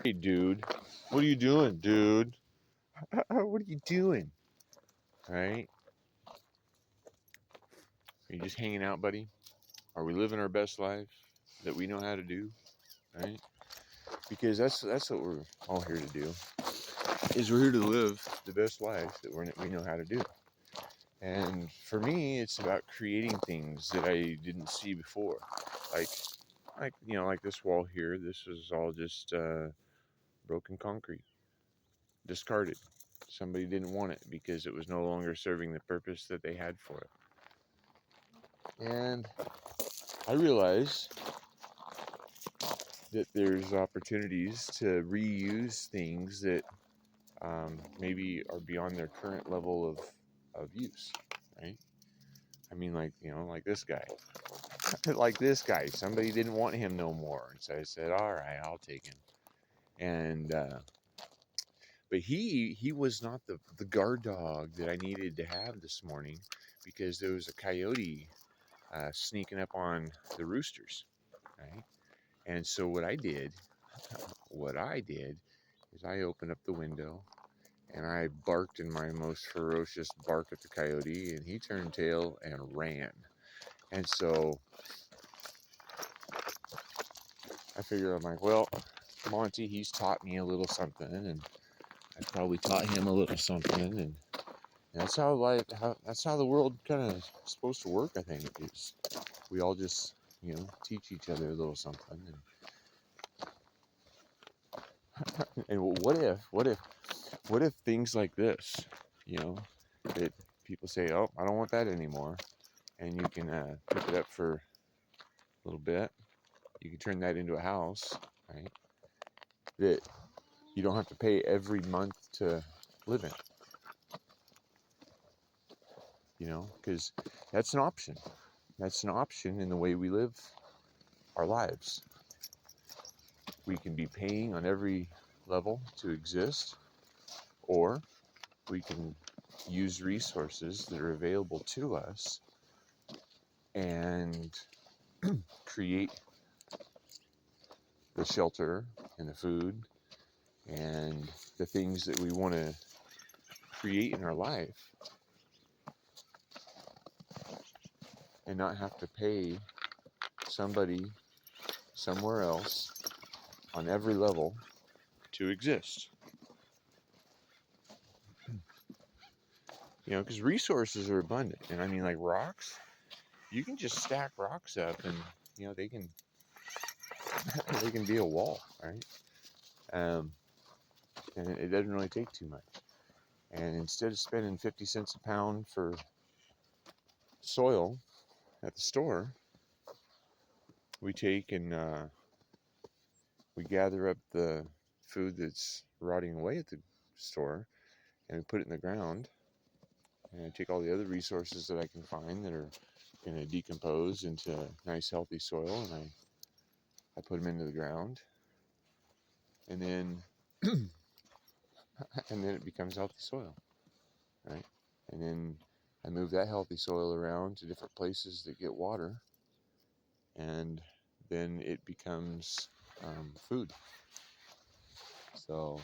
Hey, dude. What are you doing, dude? What are you doing? All right? Are you just hanging out, buddy? Are we living our best life that we know how to do? Right? Because that's what we're all here to do. Is we're here to live the best life that we know how to do. And for me, it's about creating things that I didn't see before, like like this wall here. This was all just broken concrete, discarded. Somebody didn't want it because it was no longer serving the purpose that they had for it. And I realize that there's opportunities to reuse things that maybe are beyond their current level of use, right? I mean, like this guy. Like this guy. Somebody didn't want him no more. And so I said, all right, I'll take him. And, but he was not the guard dog that I needed to have this morning because there was a coyote sneaking up on the roosters, right? And so what I did is I opened up the window and I barked in my most ferocious bark at the coyote, and he turned tail and ran. And so I figure, I'm like, well, Monty, he's taught me a little something, and I probably taught him a little something, and that's that's how the world kind of supposed to work. I think is we all just teach each other a little something, and what if things like this, that people say, oh, I don't want that anymore, and you can pick it up for a little bit. You can turn that into a house, right? That you don't have to pay every month to live in, because that's an option. That's an option in the way we live our lives. We can be paying on every level to exist, or we can use resources that are available to us and create the shelter and the food and the things that we want to create in our life and not have to pay somebody somewhere else on every level to exist. Because resources are abundant. And I mean, like rocks, you can just stack rocks up and, they can they can be a wall, right? And it doesn't really take too much. And instead of spending 50 cents a pound for soil at the store, we take and we gather up the food that's rotting away at the store and we put it in the ground. And I take all the other resources that I can find that are going to decompose into nice, healthy soil, and I put them into the ground. And then and then it becomes healthy soil, right? And then I move that healthy soil around to different places that get water, and then it becomes food. So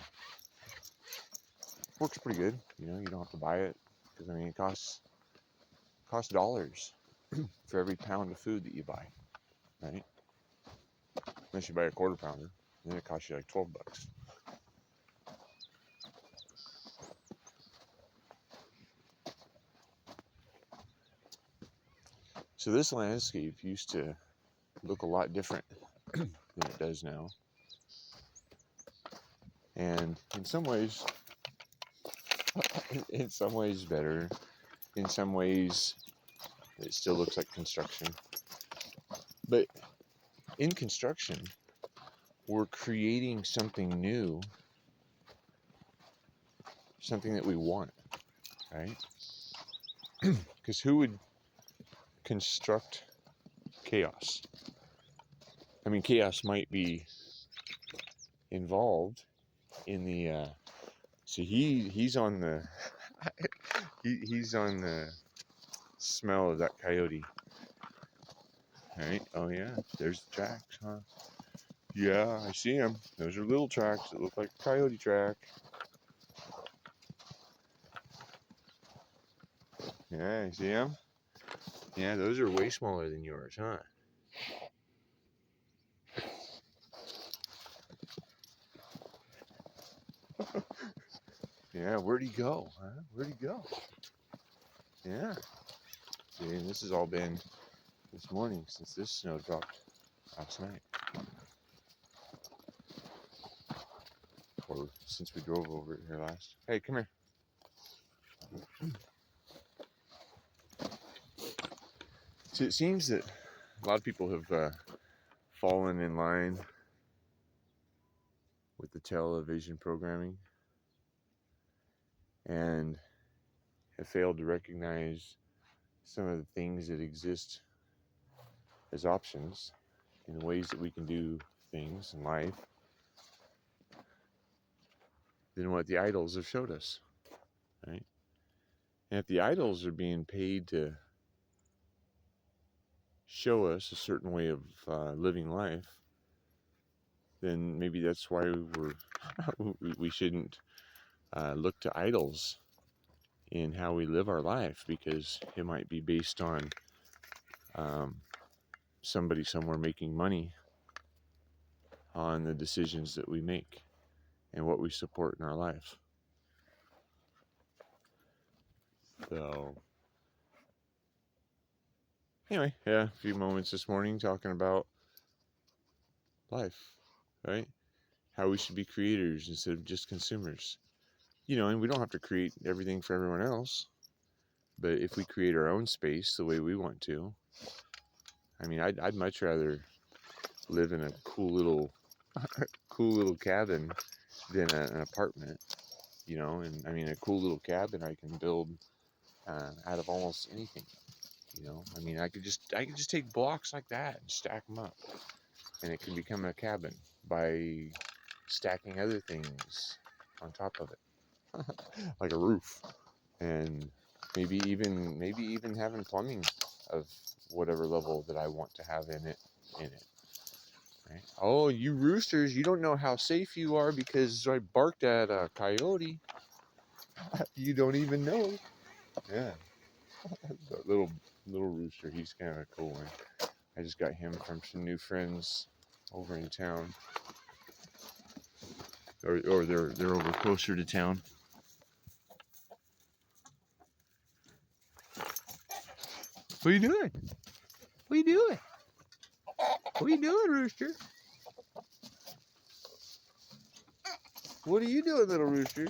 works pretty good. You don't have to buy it because it costs dollars for every pound of food that you buy, right? Unless you buy a quarter pounder, then it costs you like $12. So this landscape used to look a lot different than it does now. And in some ways better. In some ways it still looks like construction. But in construction, we're creating something new, something that we want, right? Because who would construct chaos? I mean, chaos might be involved in the so he's on the he's on the smell of that coyote. Right? Oh yeah, there's the tracks, huh? Yeah, I see them. Those are little tracks that look like a coyote track. Yeah, I see them. Yeah, those are way smaller than yours, huh? Yeah, where'd he go? Huh? Where'd he go? Yeah. See, and this has all been this morning since this snow dropped last night. Or since we drove over it here last. Hey, come here. So it seems that a lot of people have fallen in line with the television programming and have failed to recognize some of the things that exist as options in the ways that we can do things in life than what the idols have showed us, right? And if the idols are being paid to show us a certain way of living life, then maybe that's why we shouldn't look to idols in how we live our life, because it might be based on somebody somewhere making money on the decisions that we make and what we support in our life. So anyway, yeah, a few moments this morning talking about life, right? How we should be creators instead of just consumers. And we don't have to create everything for everyone else, but if we create our own space the way we want to, I mean, I'd much rather live in a cool little cabin than an apartment, and I mean, a cool little cabin I can build out of almost anything. I mean, I could just take blocks like that and stack them up, and it can become a cabin by stacking other things on top of it, like a roof, and maybe even having plumbing of whatever level that I want to have in it. Right? Oh, you roosters! You don't know how safe you are because I barked at a coyote. You don't even know. Yeah, that little rooster. He's kind of cool. Man. I just got him from some new friends over in town, or they're over closer to town. What are you doing? What are you doing? What are you doing, rooster? What are you doing, little rooster?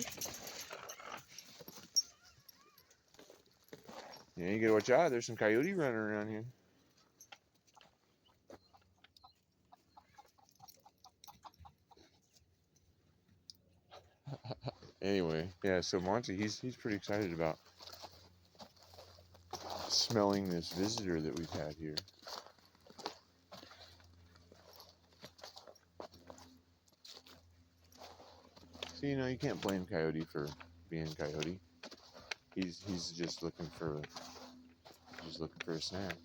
Yeah, you gotta watch out. There's some coyote running around here. Anyway, yeah. So Monty, he's pretty excited about smelling this visitor that we've had here. So you can't blame Coyote for being Coyote. He's just looking for a snack.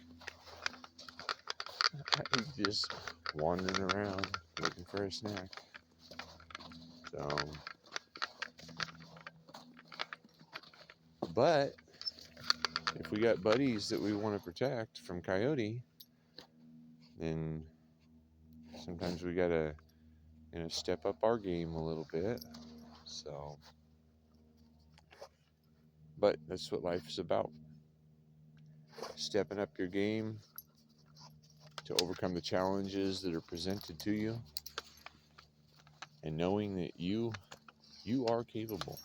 He's just wandering around looking for a snack. So, but if we got buddies that we want to protect from Coyote, then sometimes we gotta step up our game a little bit. So, but that's what life is about. Stepping up your game to overcome the challenges that are presented to you, and knowing that you are capable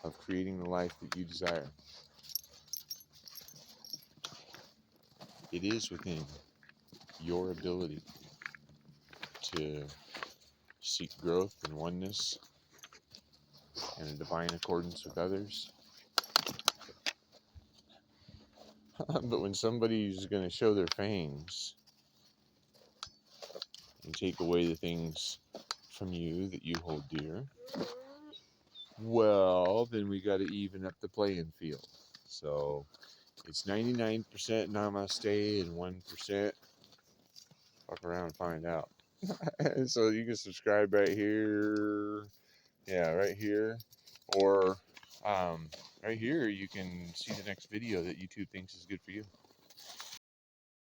of creating the life that you desire. It is within your ability to seek growth and oneness and a divine accordance with others. But when somebody's going to show their fangs and take away the things from you that you hold dear, well, then we got to even up the playing field. So it's 99% namaste and 1% fuck around and find out. So you can subscribe right here. Yeah, right here. Or right here, you can see the next video that YouTube thinks is good for you.